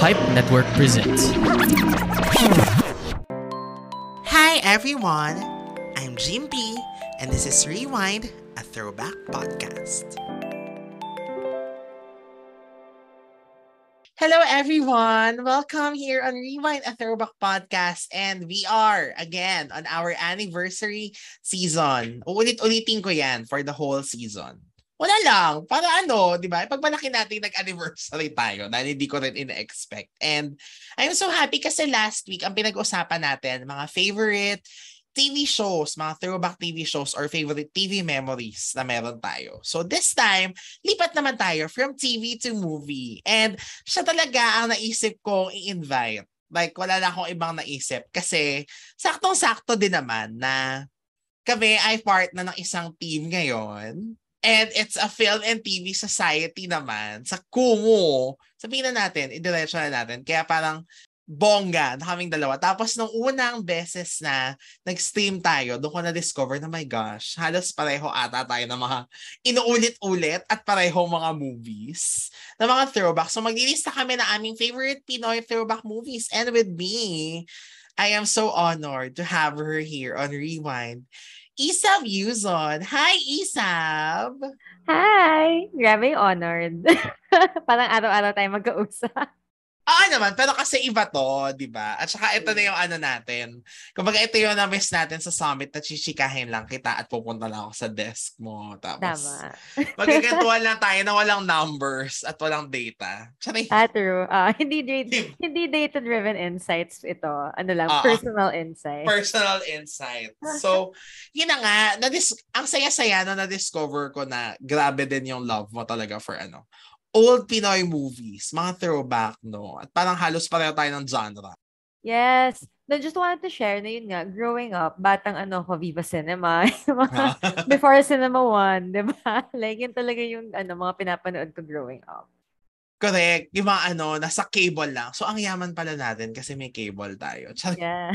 Pipe Network presents. Hi everyone, I'm Jim B, and this is Rewind, a throwback podcast. Hello everyone, welcome here on Rewind, a throwback podcast, and we are again on our anniversary season. Ulit-ulitin ko yan for the whole season. Wala lang, para di ba? Pagmalaki natin nag-anniversary tayo dahil hindi ko rin ina-expect. And I'm so happy kasi last week, ang pinag-usapan natin, mga favorite TV shows, mga throwback TV shows or favorite TV memories na meron tayo. So this time, lipat naman tayo from TV to movie. And siya talaga ang naisip kong i-invite. Like, wala na akong ibang naisip kasi saktong-sakto din naman na kami ay part na ng isang team ngayon. And it's a film and TV society naman sa Kumu. Sabihin na natin, idiretso na natin. Kaya parang bongga na kaming dalawa. Tapos nung unang beses na nag-stream tayo, doon ko na-discover na my gosh, halos pareho ata tayo ng mga inuulit-ulit at pareho mga movies na mga throwback. So maglilista kami na aming favorite Pinoy throwback movies. And with me, I am so honored to have her here on Rewind. Isab Yuzon. Hi, Isab! Hi! Grabe honored. Parang araw-araw tayo magkausap. Naman, pero kasi iba to, di ba? At saka ito na yung natin. Kumbaga ito yung na-miss natin sa summit na chichikahin lang kita at pupunta lang ako sa desk mo. Tapos, Tama. magkakantuan lang tayo na walang numbers at walang data. True. Hindi data-driven insights ito. Ano lang, personal insight. Personal insight. So, yun na nga, ang saya-saya na na-discover ko na grabe din yung love mo talaga for old Pinoy movies, mga throwback, no? At parang halos pareho tayo ng genre. Yes. I just wanted to share na yun nga, growing up, batang ko, Viva Cinema. Before Cinema One, di ba? Like, yun talaga yung mga pinapanood ko growing up. Correct. Yung mga nasa cable lang. So, ang yaman pala natin kasi may cable tayo. Yeah.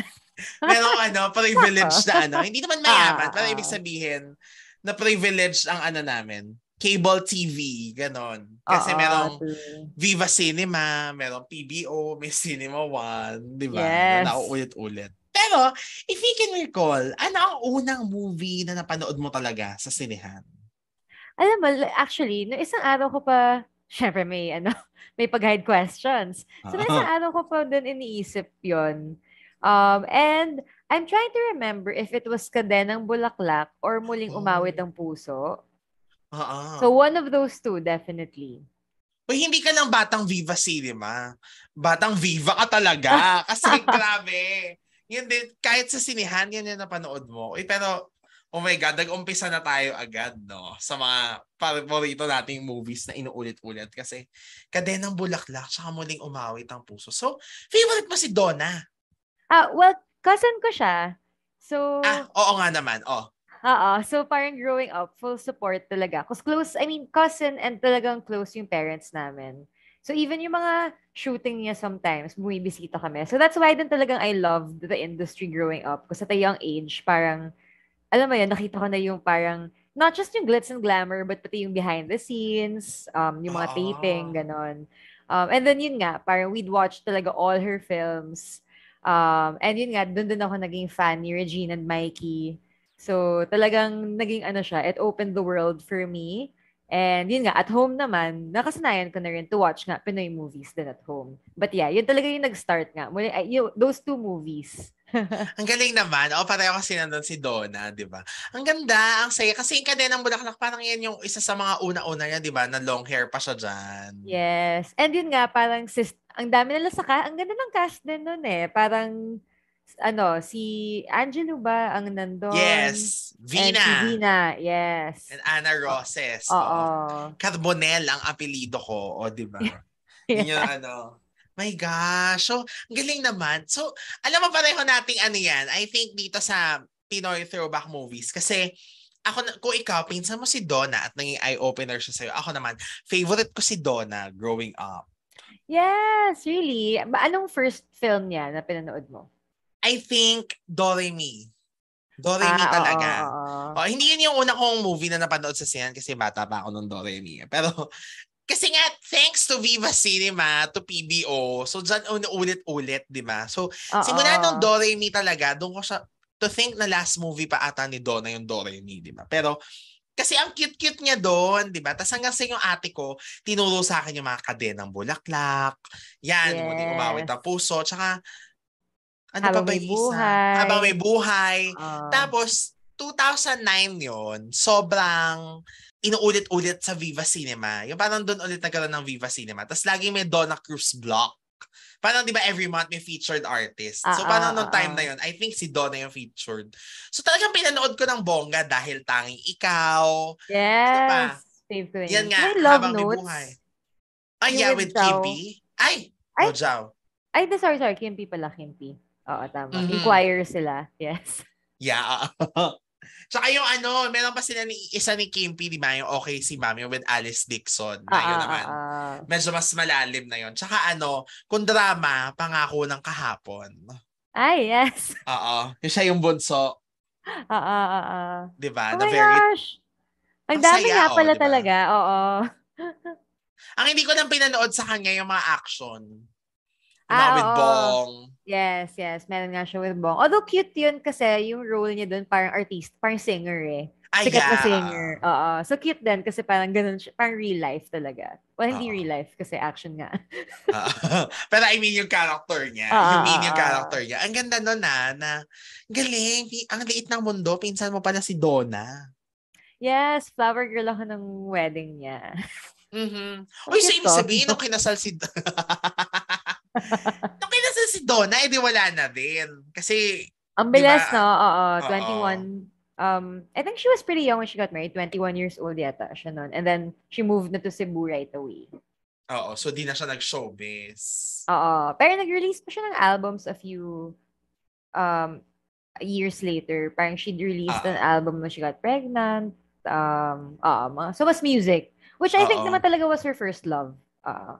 Merong privilege na Hindi naman mayaman. Pero ibig sabihin, na privilege ang namin. Cable TV, ganon. Kasi merong Viva Cinema, merong PBO, may Cinema One, di ba? Yes. Na nauulit-ulit. Pero, if you can recall, ano ang unang movie na napanood mo talaga sa sinehan? Alam mo, actually, no isang araw ko pa, syempre may pag-hide questions. So, isang araw ko pa din iniisip yon. And I'm trying to remember if it was Kadenang Bulaklak or Muling Umawit ang Puso. So, one of those two, definitely. Hindi ka lang batang Viva Cinema. Batang Viva ka talaga. Kasi grabe. Yun din, kahit sa sinihan, yan yung napanood mo. Pero, oh my God, nag-umpisa na tayo agad, no? Sa mga paborito nating movies na inuulit-ulit. Kasi, Kadenang Bulaklak, tsaka Muling Umawit ang Puso. So, favorite mo si Donna? Well, cousin ko siya. So, oo nga naman. So parang growing up, full support talaga. Cousin and talagang close yung parents namin. So even yung mga shooting niya sometimes, bumibisita kami. So that's why din talagang I loved the industry growing up. Kasi at a young age, parang, alam mo yun, nakita ko na yung parang, not just yung glitz and glamour, but pati yung behind the scenes, yung mga taping, ganon. And then yun nga, parang we'd watch talaga all her films. And yun nga, dun ako naging fan ni Regine and Mikey. So, talagang naging siya, it opened the world for me. And yun nga, at home naman, nakasanayan ko na rin to watch nga Pinoy movies din at home. But yeah, yun talaga yung nag-start nga. Those two movies. Ang galing naman. Pareho kasi nandun si Donna, di ba? Ang ganda, ang saya. Kasi yung Kadenang Bulaklak, parang yan yung isa sa mga una-una niya, di ba? Na long hair pa siya dyan. Yes. And yun nga, parang ang dami nila ang ganda ng cast din nun eh. Parang, si Angelo ba ang nandun? Yes. Vina. And si Vina, yes. And Ana Roses. Carbonell ang apelido ko. Di ba? Yun yung my gosh. So, galing naman. So, alam mo pareho nating yan. I think dito sa Pinoy throwback movies. Kasi, kung ikaw, pinsan mo si Donna at naging eye-opener siya sa'yo. Ako naman, favorite ko si Donna growing up. Yes, really. Anong first film niya na pinanood mo? I think Doremi. Doremi talaga. Hindi yun yung una kong movie na napanood sa siyan kasi bata pa ako nung Doremi. Pero Kasi nga, thanks to Viva Cinema, to PBO, so dyan ulit-ulit, di ba? So, simula nung Oo. Doremi talaga, doon ko siya, to think na last movie pa ata ni Donna yung Doremi, di ba? Pero, kasi ang cute-cute niya doon, di ba? Tapos hanggang sa yung ate ko, tinuro sa akin yung mga kadenang bulaklak, yan, muling umawit Yes. ang puso, tsaka, ano pa Habang ba may yung isa? Habang may buhay. buhay. Oo. Tapos, 2009 yon, sobrang inuulit-ulit sa Viva Cinema. Yung parang doon ulit nagkaroon ng Viva Cinema. Tapos lagi may Donna Cruz block. Parang di ba every month may featured artist. So Oo, parang nung oo. time na yon, I think si Donna yung featured. So talagang pinanood ko ng bongga dahil tanging ikaw. Ano pa? Yes. Fave ko Yan yan. nga, May love habang may buhay. notes. Ay, Yung yeah, with with Zhao. Kimby. Ay, Ay, Hojao. sorry. Kimpi pala, Kimpi. Oo, tama. Mhm. Inquire sila. Yes. Yeah. Tsaka yung ano, meron pa sila isa ni Kimpi, di ba? Yung Okay Si Mami with Alice Dixon. Na yun naman. Oo. Medyo mas malalim na yun. Tsaka ano, kung drama, Pangako ng Kahapon. Ay, yes. Yung siya yung bunso. Oo. Di ba? Oh Na my very, gosh. Ang ang dami nga saya, pala di ba? talaga. Oo. Ang hindi ko lang pinanood sa kanya yung mga action. Yung mga with Oo. Bong. Yes. Meron nga siya with Bong. Although cute yun kasi yung role niya doon parang artist, parang singer eh. Ay, Sikat na yeah. singer. Oo. So cute din kasi parang ganun siya. Parang real life talaga. Well, hindi Oo. real life kasi action nga. Pero I mean yung character niya. Oo. Yung mean yung character niya. Ang ganda nun na galing. Ang liit ng mundo. Pinsan mo pala si Donna. Yes, flower girl ako ng wedding niya. Mhm. Ang Uy, so cute ibig ko. sabihin, nung kinasal si... nung kinasal si Donna, edi wala na din. Kasi, Ang di bilis, no? ba, Oo, oo. 21. I think she was pretty young when she got married. 21 years old yata siya noon. And then, she moved na to Cebu right away. Oo, so di na siya nag-showbiz. Oo. Pero nag-release pa siya ng albums a few um, years later. Parang she released an Oo. album when she got pregnant. So, was music. Which I think naman Oo. talaga was her first love. Oo.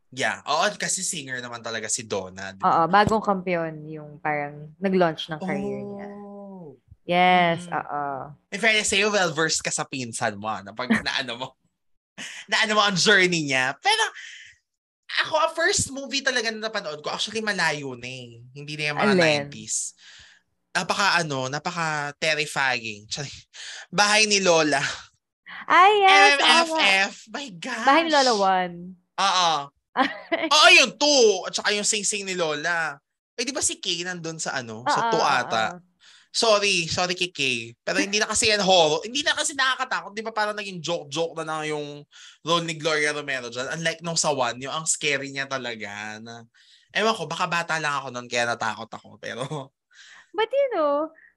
Yeah. Oo, kasi singer naman talaga si Donna, di Oo, ba? bagong kampiyon yung parang nag-launch ng career niya. Oh. Yes, Mhm. oo. In fairness sa'yo, well-versed ka sa pinsan mo, na pag naano mo ang journey niya. Pero, ako, ang first movie talaga na napanood ko, actually malayo na eh. Hindi na yung mga Alin? 90s. Napaka-terrifying. Bahay ni Lola. Ay, yes, oo nga. MMFF. My Bahay ni Lola gosh. 1. Oo. Oo, yung 2. At saka yung sing-sing ni Lola. Eh, di ba si Kay nandun sa sa 2 ata? Oo. Sorry kay Kay. Pero hindi na kasi yan horror. Hindi na kasi nakakatakot. Di ba parang naging joke-joke na yung role ni Gloria Romero dyan. Unlike nung sa 1, yung ang scary niya talaga. Ewan ko, baka bata lang ako noon kaya natakot ako. Pero, But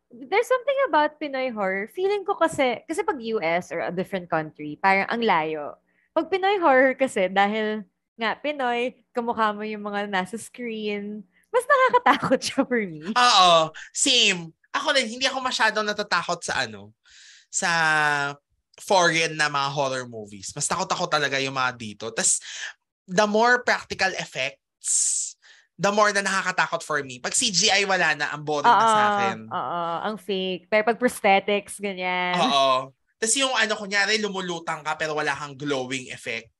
there's something about Pinoy horror. Feeling ko kasi pag US or a different country, parang ang layo. Pag Pinoy horror kasi, dahil nga Pinoy, kamukha mo yung mga nasa screen, mas nakakatakot siya for me. oo, same. Ako rin, hindi ako masyadong natatakot sa foreign na mga horror movies. Mas takot ako talaga yung mga dito. Tas, the more practical effects, the more na nakakatakot for me. Pag CGI, wala na. Ang boring na sa akin. Oo, ang fake. Pero pag prosthetics, ganyan. Oo. Tas yung kunyari, lumulutang ka pero wala kang glowing effect.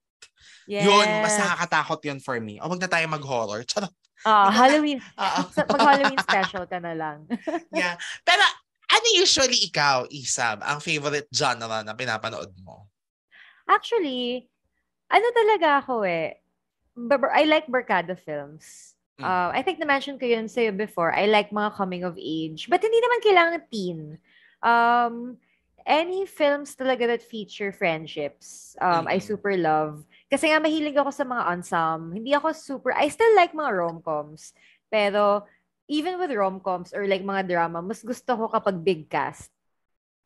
Yun, mas Yes. nakakatakot yun for me. O wag na tayo mag-horror. Charot. Halloween. Oo. Pag Halloween special ka na lang. Yeah. Pero, ano usually ikaw, Isab, ang favorite genre na pinapanood mo? Actually, ano talaga ako eh. I like barkada films. I think na-mention ko yun sa'yo before. I like mga coming of age. But hindi naman kailangan teen. Um, any films talaga that feature friendships, I super love. Kasi nga mahilig ako sa mga ensemble. Hindi ako I still like mga rom-coms. Pero, even with rom-coms or like mga drama, mas gusto ko kapag big cast.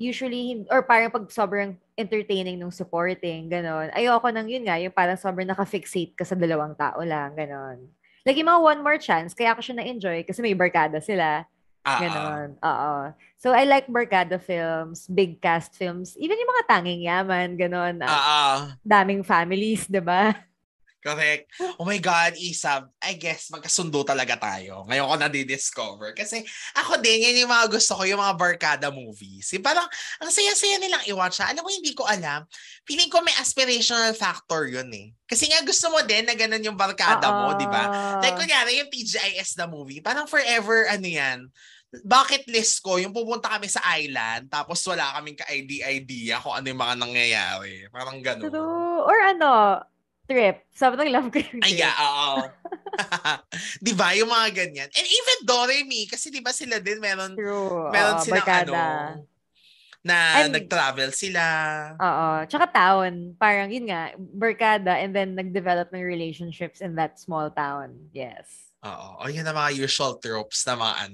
Usually, or parang pag sobrang entertaining nung supporting, ganon. Ayoko nang yun nga, yung parang sobrang nakafixate ka sa dalawang tao lang, ganon. Like yung mga One More Chance, kaya ako siya na-enjoy kasi may barkada sila. Ganon. Oo. So, I like barkada films, big cast films, even yung mga Tanging Yaman, ganon. Daming families, di ba? Correct. Oh my God, Isab, I guess magkasundo talaga tayo. Ngayon ko na-discover. Kasi ako din, yan yung mga gusto ko, yung mga barkada movies. Yung parang, ang saya-saya nilang i-watch. Alam mo, hindi ko alam. Feeling ko may aspirational factor yun eh. Kasi nga gusto mo din na ganun yung barkada mo, di ba? Like, Oo. kunyari, yung TGIS na movie, parang forever, ano yan, bucket list ko, yung pupunta kami sa island, tapos wala kaming ka-idea kung ano yung mga nangyayari. Parang ganun. True. Or ano, trip. Sobrang love ko yung Ay, yeah, trip. oo. 'Di ba yung mga ganyan? And even Doremi kasi 'di ba sila din meron True. meron Oo, silang ano barkada. na And, nag-travel sila. oo. Tsaka town. Parang, yun nga, barkada and then nag-develop ng relationships in that small town. Yes. Oo. O yun ang mga usual tropes na mga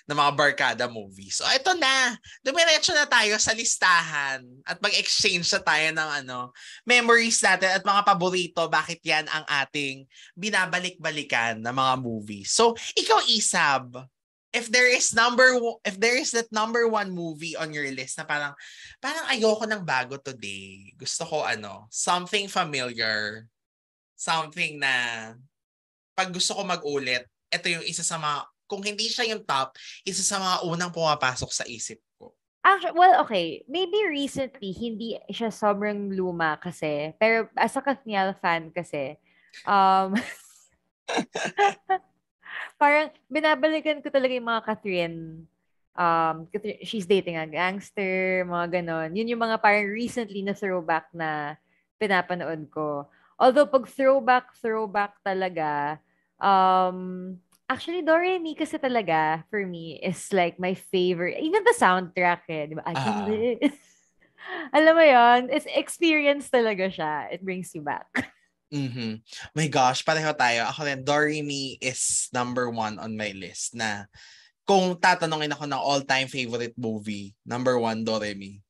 na mga barkada movies. So ito na. Dumiretso na tayo sa listahan at mag-exchange na tayo ng memories natin at mga paborito. Bakit yan ang ating binabalik-balikan na mga movies. So ikaw, Isab, if there is that number one movie on your list na parang ayoko ng bago today. Gusto ko something familiar. Something na pag gusto ko mag-ulit, ito yung isa sa mga, kung hindi siya yung top, isa sa mga unang pumapasok sa isip ko. Actually, well, okay. Maybe recently, hindi siya sobrang luma kasi. Pero as a Kathniel fan kasi, um, parang binabalikan ko talaga yung mga Catherine. She's dating a gangster, mga ganon. Yun yung mga parang recently na throwback na pinapanood ko. Although pag throwback talaga, actually Doremi kasi talaga for me is like my favorite. Even the soundtrack di ba? I can Ah, live. Alam mo yon, it's experience talaga siya. It brings you back. mhm. My gosh, pareho tayo. Ako rin, Doremi is number one on my list na kung tatanungin ako ng all-time favorite movie, number one, Doremi.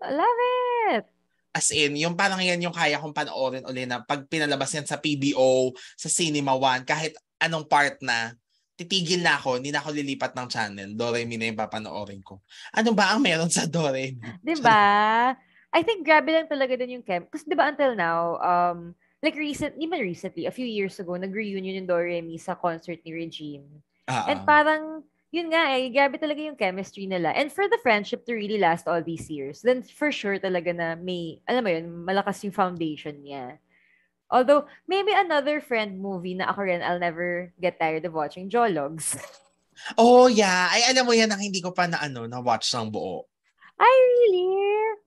I love it! As in, yung parang yan yung kaya kong panoorin uli na pag pinalabas yan sa PBO, sa Cinema One, kahit anong part na, titigil na ako, hindi na ako lilipat ng channel. Doremi na yung papanoorin ko. Ano ba ang meron sa Doremi? 'Di ba? I think grabe lang talaga din yung chem. Kasi 'di ba until now, like even recently, a few years ago, nag-reunion yung Doremi sa concert ni Regine. And Ah, parang, yun nga grabe talaga yung chemistry nila. And for the friendship to really last all these years, then for sure talaga na may, alam mo yun, malakas yung foundation niya. Although, maybe another friend movie na ako rin, I'll never get tired of watching, Jologs. oh yeah. Ay, alam mo yan ang hindi ko pa na watch ng buo. Ay, really?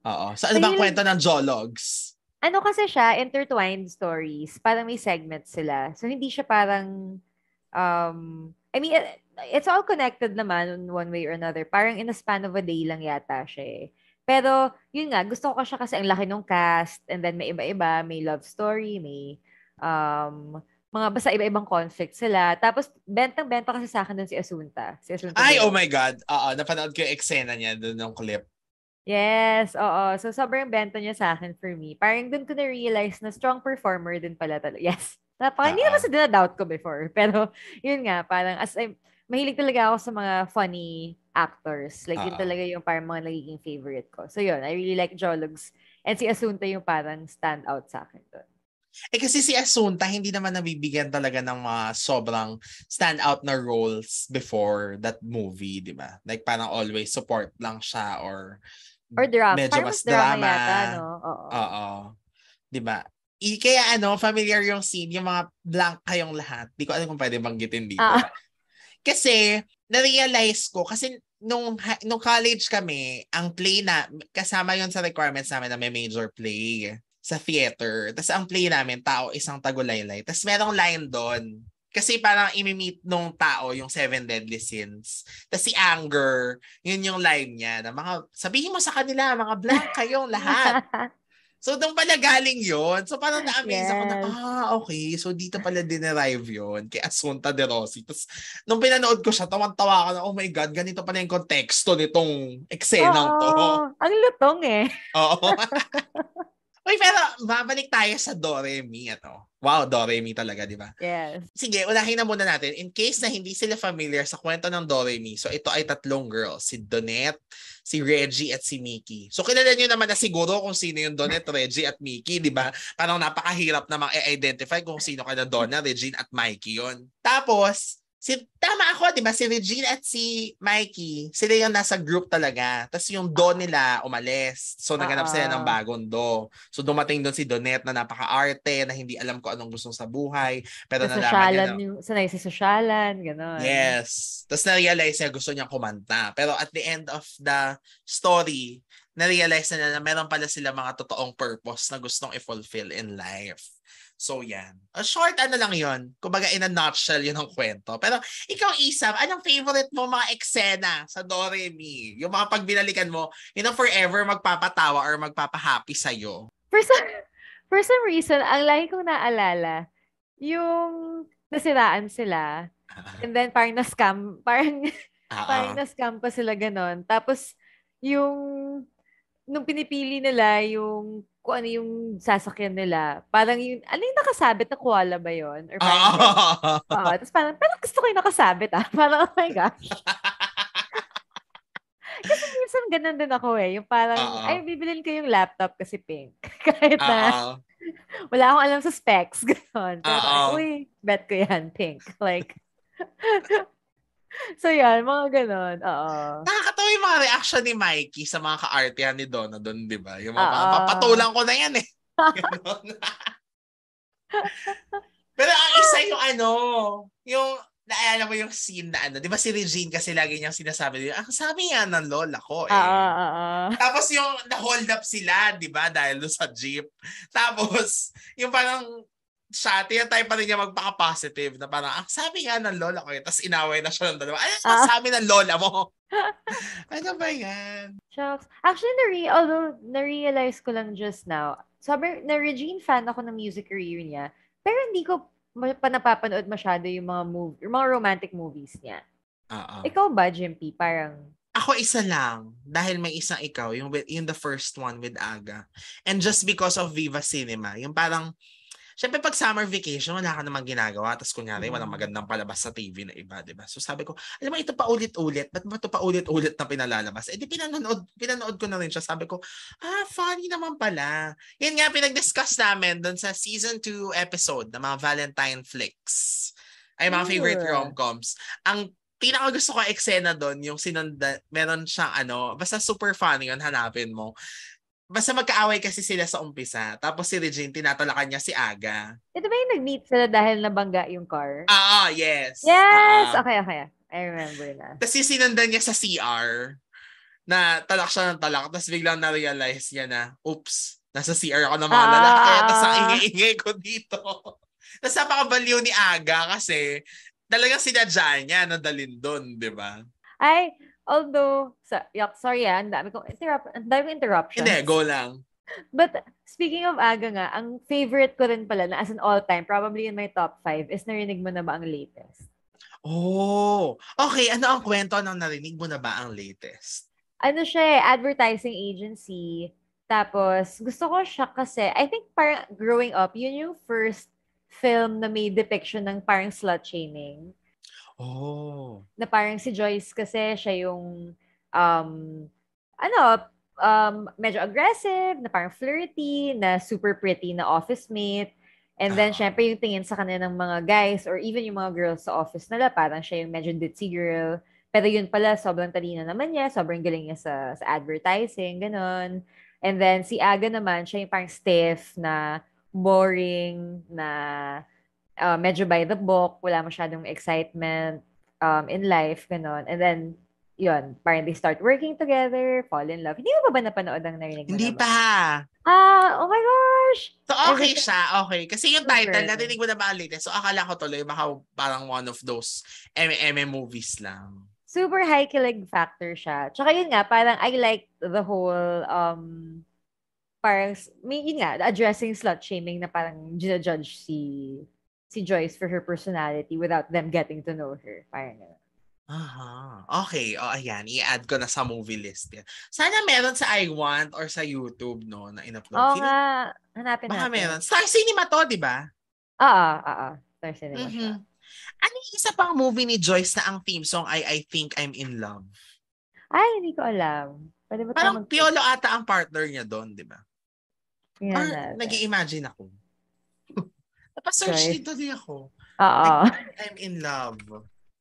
Oo. So ano bang Mahilig kwento ng Jologs? ano kasi siya, intertwined stories. Parang may segments sila. So, hindi siya parang, I mean, it's all connected naman in one way or another. Parang in a span of a day lang yata siya eh. Pero, yun nga, gusto ko siya kasi ang laki ng cast, and then may iba-iba, may love story, may, mga basta iba-ibang conflict sila. Tapos, bentang-benta kasi sa akin dun si Asunta. Si Asunta Ay, De oh my Rossi. God. Oo, napanood ko yung eksena niya doon ng clip. Yes, oo. So, sobrang benta niya sa akin for me. Parang dun ko na-realize na strong performer din pala talaga. Yes. Hindi Oo. naman sa dinadoubt ko before. Pero, yun nga, parang mahilig talaga ako sa mga funny actors. Like, yun Oo. talaga yung parang mga nagiging favorite ko. So, yun. I really like Jologs. And si Asunta yung parang stand out sa akin doon. Eh kasi si Asunta hindi naman nabibigyan talaga ng mga sobrang standout na roles before that movie, di ba? Like parang always support lang siya or Or drama. medyo Parang mas mas drama drama. yata, no? Oo. Oo. Di ba? Kaya familiar yung scene, yung mga blank kayong lahat. Di ko alam kung pwede banggitin dito. Ah, Kasi, na-realize ko, kasi nung college kami, ang play na, kasama yon sa requirements namin na may major play sa theater. Tapos ang play namin, tao isang tagulaylay. Tapos merong line doon. Kasi parang imi-meet nung tao yung Seven Deadly Sins. Tapos si Anger, yun yung line niya. Na sabihin mo sa kanila, mga blank kayong lahat. So, doon pala galing yon. So, parang na-amaze ako na, yes. okay. So, dito pala dinerive yon kay Asunta De Rossi. Tapos, nung pinanood ko siya, tawan-tawa ka na, oh my God, ganito pala yung konteksto nitong eksenang Oo. to. Ang lutong eh. Oo. Uy, pero babalik tayo sa Doremi, ano? Wow, Doremi talaga, di ba? Yes. Sige, unahin na muna natin. In case na hindi sila familiar sa kwento ng Doremi, so ito ay tatlong girls. Si Donette, si Reggie, at si Mickey. So kilala niyo naman na siguro kung sino yung Donette, Reggie, at Mickey, di ba? Parang napakahirap namang i-identify kung sino ka na Donna, Regine, at Mikey yon. Tapos, tama ako, di ba? Si Regine at si Mikey, sila yung nasa group talaga. Tapos yung Do nila umalis. So naghanap sila ng bagong Do. So dumating doon si Donette na napaka-arte, na hindi alam ko anong gusto sa buhay. Pero Sa nalaman niya sosyalan, na, sanay sa sosyalan, gano'n. yes. Tapos na-realize niya gusto niya kumanta. Pero at the end of the story, na-realize na meron pala sila mga totoong purpose na gustong i-fulfill in life. So yan. A short ano lang yon. Kumbaga in a nutshell yun ang kwento. Pero ikaw, Isam, anong favorite mo mga eksena sa Doremi? Yung mga pagbinalikan mo, forever magpapatawa or magpapahappy sa'yo. For some reason, ang lagi kong naalala, yung nasiraan sila. And then parang na-scam. Parang na-scam pa sila ganon. Tapos, nung pinipili nila yung kung ano yung sasakyan nila, parang ano yung nakasabit na koala ba yun? Or parang, tapos parang gusto ko yung nakasabit Parang, oh my gosh. Kasi minsan ganun din ako yung parang, ay, bibilin ko yung laptop kasi pink. Kahit na, wala akong alam sa specs, gano'n. Pero parang, uy, bet ko yan, pink. Like, so yan, mga gano'n, Nakakatawa yung mga reaction ni Mikey sa mga ka-artihan ni Donna doon, di ba? Yung mga papatulang ko na yan eh. Pero ang isa yung yung naalala mo yung scene na di ba si Regine kasi lagi niyang sinasabi, ang sabi nga ng lola ko Tapos yung na-hold up sila, di ba, dahil doon sa jeep. Tapos, yung parang siya, tinatay pa rin niya magpaka-positive na parang, ang sabi nga ng lola ko tapos inaway na siya ng dalawa. Ano sabi ng lola mo? Ano ba yan? Shucks. Actually, although na-realize ko lang just now, sabi, na Regine fan ako ng music career niya, pero hindi ko pa napapanood masyado yung mga romantic movies niya. Ikaw ba, Jimpy? Parang... Ako isa lang. Dahil may isang ikaw, yung the first one with Aga. And just because of Viva Cinema, yung parang, syempre pag summer vacation, wala ka namang ginagawa. Tapos kunyari, walang magandang palabas sa TV na iba, diba? So sabi ko, alam mo, ito pa ulit-ulit. Ba't ba ito pa ulit-ulit na pinalalabas? Di pinanood ko na rin siya. Sabi ko, funny naman pala. Yan nga, pinag-discuss namin doon sa season 2 episode ng mga Valentine flicks. Ay, mga favorite rom-coms. Ang pinaka gusto ko eksena doon, yung meron siyang basta super funny yun, hanapin mo. Basta magkaaway kasi sila sa umpisa. Tapos si Regine, tinatalakan niya si Aga. Ito ba yung nag-meet sila dahil nabangga yung car? Yes. Yes! Okay. I remember na. Tapos sinundan niya sa CR na talak siya ng talak. Tapos biglang na-realize niya na, oops, nasa CR ako ng mga lalaki. Tapos ang ingay-ingay ko dito. Tapos napakabaliw ni Aga kasi talagang sinadya niya na dalhin doon, di ba? Ay, although, sorry ang dami kong interruptions. Hindi, go lang. But speaking of Aga nga, ang favorite ko rin pala na as an all-time, probably in my top 5, is narinig mo na ba ang latest? Oh, okay. Ano ang kwento ng narinig mo na ba ang latest? Ano siya advertising agency. Tapos, gusto ko siya kasi, I think parang growing up, yun yung first film na may depiction ng parang slut-shaming. Oh. Na parang si Joyce kasi siya yung medyo aggressive, na parang flirty, na super pretty na office mate. And then, syempre, yung tingin sa kanya ng mga guys or even yung mga girls sa office nila, parang siya yung medyo ditzy girl. Pero yun pala, sobrang talino naman niya, sobrang galing niya sa advertising, ganon. And then, si Aga naman, siya yung parang stiff na boring, na medyo by the book, wala masyadong excitement in life, ganon. And then, yun, parang they start working together, fall in love. Hindi mo ba napanood ang narinig mo? Hindi pa. Oh my gosh! So, okay siya. Okay. Kasi yung title, narinig mo na ba ulit? So, akala ko tuloy, baka parang one of those MM movies lang. Super high kilig factor siya. Tsaka yun nga, parang I like the whole parang, yun nga, addressing slut-shaming na parang ginajudge si Joyce for her personality without them getting to know her. Parang gano'n. Aha. Okay. O, ayan. I-add ko na sa movie list yan. Sana meron sa I Want or sa YouTube, no, na in-upload. Oo nga, Feeling, hanapin baka natin. meron. Star Cinema to, di ba? Oo, oo. Star Cinema Mhm. siya. Ano yung isa pang movie ni Joyce na ang theme song ay I Think I'm in Love? Ay, hindi ko alam. Pwede ba tayo Parang mag-check? Piolo ata ang partner niya doon, di ba? Or Tingnan natin. nag-i-imagine ako. Napasearch Joyce. din tuloy ako. I Oo. Think I'm in Love.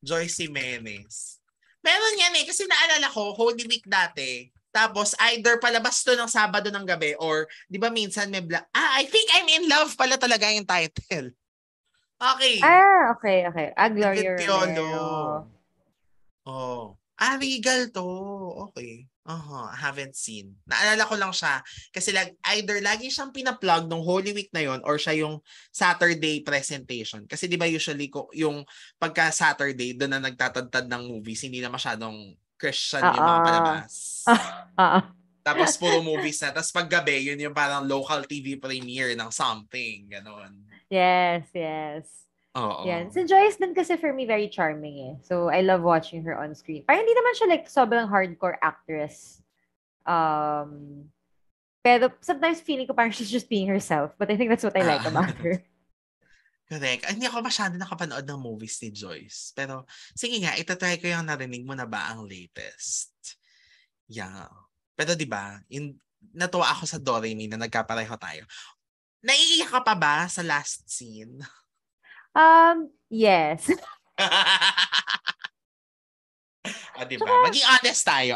Joyce Jimenez. Meron yan eh. Kasi naalala ko, Holy Week dati. Tapos either palabas to ng Sabado ng gabi or di ba minsan may I Think I'm in Love pala talaga yung title. Okay. Okay, okay. Gloria David Piolo. Romero. Oh. Regal to. Okay. I haven't seen. Naalala ko lang siya kasi either lagi siyang pina-plug nung Holy Week na yon or siya yung Saturday presentation. Kasi 'di ba usually yung pagka Saturday doon na nagtatadtad ng movies, hindi na masyadong Christian yung mga Oo. palabas. Oo. Tapos puro movies na. Tapos paggabi, yun yung parang local TV premiere ng something. Ganon. Yes, yes. Yan. Oo. Si Joyce din kasi for me very charming eh. So I love watching her on screen. Parang hindi naman siya like sobrang hardcore actress. Um, pero sometimes feeling ko parang she's just being herself. But I think that's what I like Ah. about her. Correct. Hindi ako masyado nakapanood ng movies ni Joyce. Pero, sige nga, itatry ko yung narinig mo na ba ang latest. Yeah. Pero di ba, natuwa ako sa Doremi na nagkapareho tayo. Naiiyak ka pa ba sa last scene? Yes. Di ba? Tsaka, Maging honest tayo.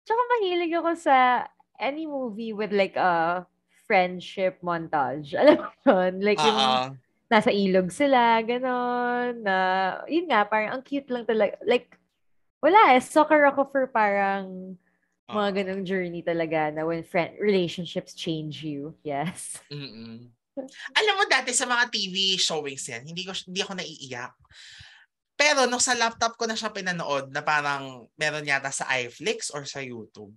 tsaka mahilig ako sa any movie with like a friendship montage. Alam mo yun? Like yung Oo. nasa ilog sila, ganon, na, yun nga, parang ang cute lang talaga. Like, wala eh, soccer ako for parang mga Oo. ganong journey talaga na when relationships change you. Yes. Mm-mm. Alam mo dati sa mga TV showings yan, hindi ako naiiyak. Pero nung sa laptop ko na siya pinanood na parang meron yata sa iFlix or sa YouTube.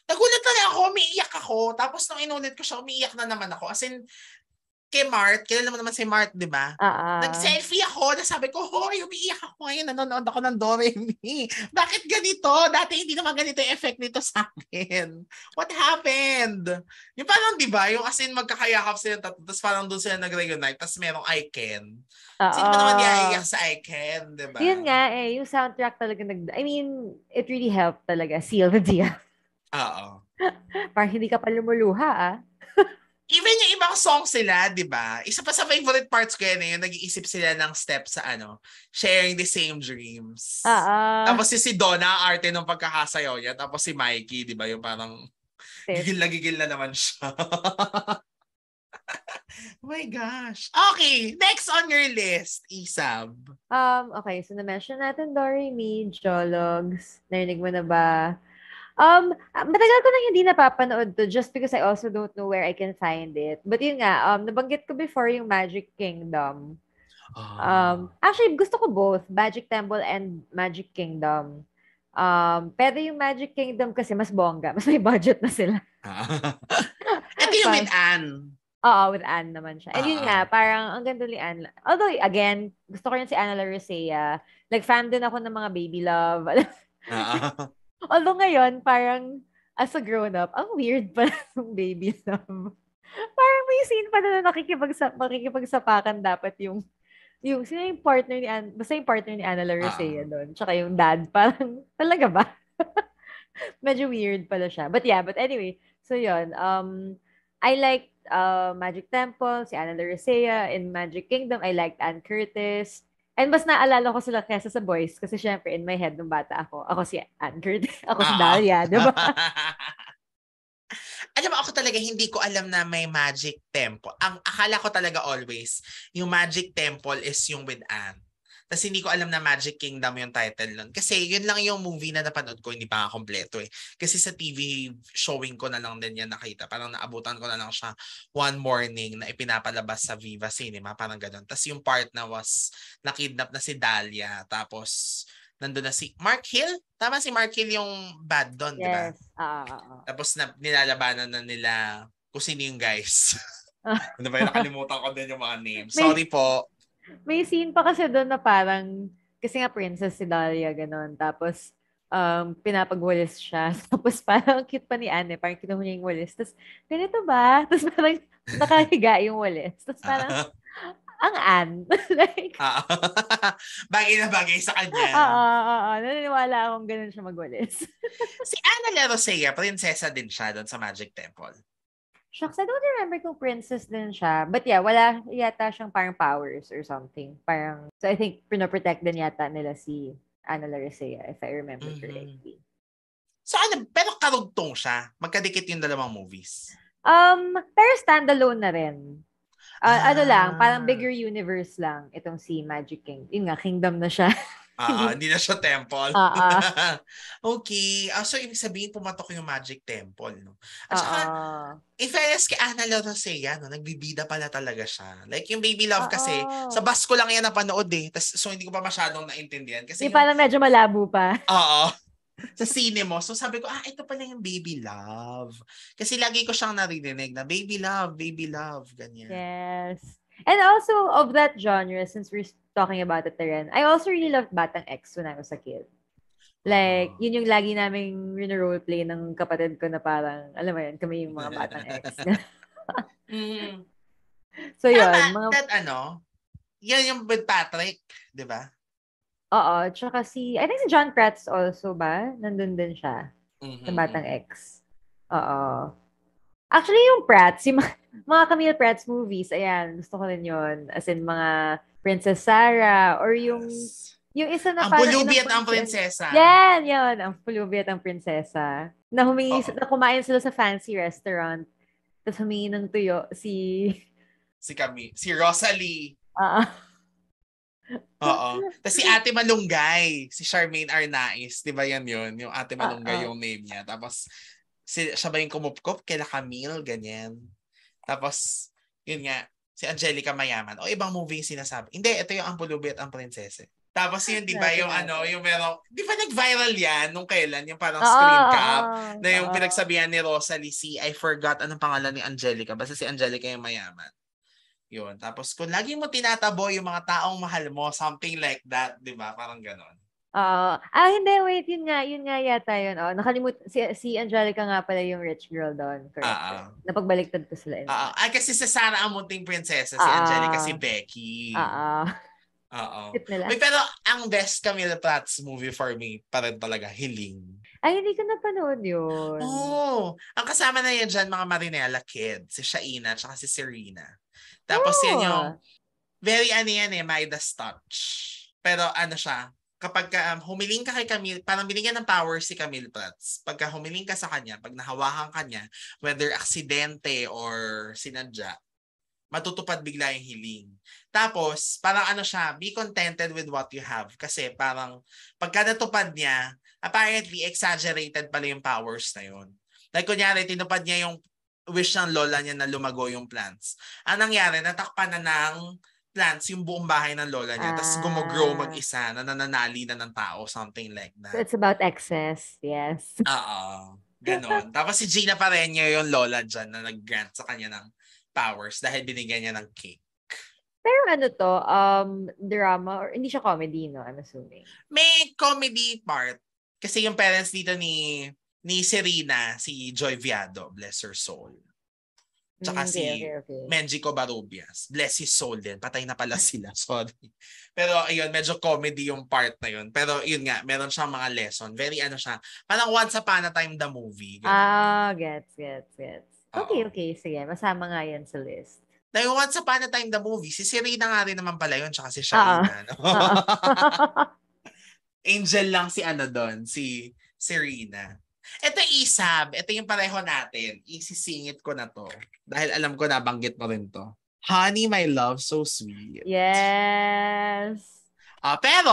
Nagulat na ako, umiiyak ako. Tapos nung inulit ko siya, umiiyak na naman ako. As in, kay Mart, kilala mo naman si Mart, di ba? Ah. Nag-selfie ako, nasabi ko, hoy, umiiyak ako ngayon, nanonood ako ng Doremi. Bakit ganito? Dati hindi naman ganito yung effect nito sa akin. What happened? Yung parang, di ba, yung as in magkakayakap sila tatlo, tapos parang doon sila nag-reunite, tapos merong I Can. Sino ba naman di Oo. aiyak sa I Can, di Yun ba? nga eh, yung soundtrack talaga I mean, it really helped talaga seal the deal. Oo. Parang hindi ka pa lumuluha ah. Even yung ibang song sila, di ba? Isa pa sa favorite parts ko yan eh, yung nag-iisip sila ng steps sa sharing the same dreams. Ah. Tapos si Donna, arte ng pagkakasayaw niya. Tapos si Mikey, di ba? Yung parang gigil na naman siya. Oh my gosh. Okay, next on your list, Isab. Okay, so na-mention natin Doremi, Jologs. Narinig mo na ba? Matagal ko nang hindi napapanood to just because I also don't know where I can find it. But yun nga, nabanggit ko before yung Magic Kingdom. Actually, gusto ko both, Magic Temple and Magic Kingdom. Pero yung Magic Kingdom kasi mas bongga, mas may budget na sila. Ito yung with Anne. Oo, with Anne naman siya. And yun nga, parang ang ganda ni Anne. Although, again, gusto ko rin si Anna Laricea. Like, fan din ako ng mga Baby Love. Although ngayon, parang as a grown-up, ang weird pa ng Baby Love. Parang may scene pa na makikipagsapakan dapat yung sino yung partner ni Anne, basta yung partner ni Anna Laricea doon. Tsaka yung dad, parang talaga ba? Medyo weird pala siya. But yeah, but anyway, so yun. I liked Magic Temple, si Anna Laricea. In Magic Kingdom, I liked Anne Curtis. And mas naalala ko sila kesa sa boys kasi syempre in my head nung bata ako si Anne Curtis, ako si Dahlia, di ba? Alam mo, ako talaga hindi ko alam na may Magic Temple. Ang akala ko talaga always, yung Magic Temple is yung with Anne. Tapos hindi ko alam na Magic Kingdom yung title nun. Kasi yun lang yung movie na napanood ko, hindi pa nga kompleto eh. Kasi sa TV showing ko na lang din yan nakita. Parang naabutan ko na lang siya one morning na ipinapalabas sa Viva Cinema. Parang ganun. Tapos yung part na was nakidnap na si Dahlia. Tapos nandun na si Mark Hill. Tama si Mark Hill yung bad doon, di ba? Yes. Tapos nilalabanan na nila kung sino yung guys. Ano ba yun? Nakalimutan ko din yung mga names. Sorry po. May scene pa kasi doon na parang Kasi nga princess si Dahlia, ganon. Tapos, pinapagwalis siya. Tapos parang cute pa ni Anne, parang kinuha niya yung walis. Tapos, ganito ba? Tapos parang nakahiga yung walis. Tapos parang, ang Anne. Like, Ah. Bagay na bagay sa kanya. oo. Naniniwala akong ganun siya magwalis. Si Ana Larosea, prinsesa din siya doon sa Magic Temple. Shucks, I don't remember kung princess din siya. But yeah, wala yata siyang parang powers or something. Parang, so I think pinoprotect din yata nila si Ana Laricea, if I remember correctly. So ano, pero karugtong siya. Magkadikit yung dalawang movies. Pero standalone na rin. Ano lang, parang bigger universe lang itong si Magic King. Yun nga, kingdom na siya. Hindi na siya temple. Okay. So, ibig sabihin, pumatok yung Magic Temple. No? At saka, in fairness kay Ana Larosea, no, nagbibida pala talaga siya. Like, yung Baby Love kasi, sa bus ko lang yan napanood eh. So, hindi ko pa masyadong naintindihan. Kasi parang medyo malabo pa. Oo. Sa sine mo. So, sabi ko, ito pala yung Baby Love. Kasi lagi ko siyang naririnig na, Baby Love, ganyan. Yes. And also, of that genre, since we're talking about it rin, I also really loved Batang X when I was a kid. Like, yun yung lagi naming roleplay ng kapatid ko na parang, alam mo yun, kami yung mga Batang X. So, yun. Yan yung with Patrick, di ba? Oo. Tsaka I think si John Kratz also ba? Nandun din siya. Sa Batang X. Oo. Actually, yung Prats, yung mga Camille Prats movies, ayan, gusto ko rin yun. As in, mga Princess Sarah, or yung isa na ang Pulubi at ang Prinsesa. Yan, yun. Ang Pulubi at ang Prinsesa. Na na kumain sila sa fancy restaurant. Tapos humingi ng tuyo si Rosalie. Oo. Tapos si Ate Malunggay, si Charmaine Arnaiz, di ba yan yun? Yung Ate Malunggay yung name niya. Tapos, siya ba yung kumupkup? Kaila Camille, ganyan. Tapos, yun nga, si Angelica Mayaman. O ibang movie yung sinasabi. Hindi, ito yung Ang Pulubi at ang Prinsesa. Tapos yun, di ba, yung yung merong, di ba nag-viral yan nung kailan? Yung parang screen cap na yung pinagsabihan ni Rosalie I forgot anong pangalan ni Angelica. Basta si Angelica yung mayaman. Yun. Tapos kung lagi mo tinatabo yung mga taong mahal mo, something like that, di ba? Parang ganon. Hindi, wait, yun nga yata yun. Si Angelica nga pala yung rich girl doon, correct? Napagbaliktad ko sila. Kasi si Sarah ang munting prinsesa, si Angelica si Becky. Pero ang best Camille Prats movie for me, pa rin talaga, Hiling. Ay, hindi ko napanood yun. Ang kasama na yan dyan, mga Marinela kids, si Shaina, tsaka si Serena. Tapos yan yung, very Midas touch. Pero siya, kapag humiling ka kay Camille, parang binigyan ng power si Camille Prats. Pagka humiling ka sa kanya, pag nahawakan ka niya, whether aksidente or sinadya, matutupad bigla yung hiling. Tapos, parang siya, be contented with what you have. Kasi parang, pagka natupad niya, apparently, exaggerated pala yung powers na yun. Like, kunyari, tinupad niya yung wish ng lola niya na lumago yung plants. Ang nangyari, natakpan na ng plants yung buong bahay ng lola niya. Tapos gumogrow mag-isa na nananali na ng tao. Something like that. So it's about excess. Yes. Ganon. Tapos si Gina Pareño yung lola dyan na nag-grant sa kanya ng powers dahil binigyan niya ng cake. Pero drama or hindi siya comedy, no? I'm assuming. May comedy part. Kasi yung parents dito ni Serena, si Joy Viado, bless her soul. Tsaka si Menjico Barubias. Bless his soul din. Patay na pala sila. Sorry. Pero ayun, medyo comedy yung part na yun. Pero yun nga, meron siyang mga lesson. Very siya. Parang Once Upon a Time the movie. Gets. Okay. Sige, masama nga yan sa list. Na yung Once Upon a Time the movie, si Serena nga rin naman pala yun. Tsaka si Shaina. Angel lang si doon. Si Serena. Ito Isab, ito yung pareho natin. Isisingit ko na to. Dahil alam ko nabanggit mo rin to. Honey, My Love, So Sweet. Yes. Pero,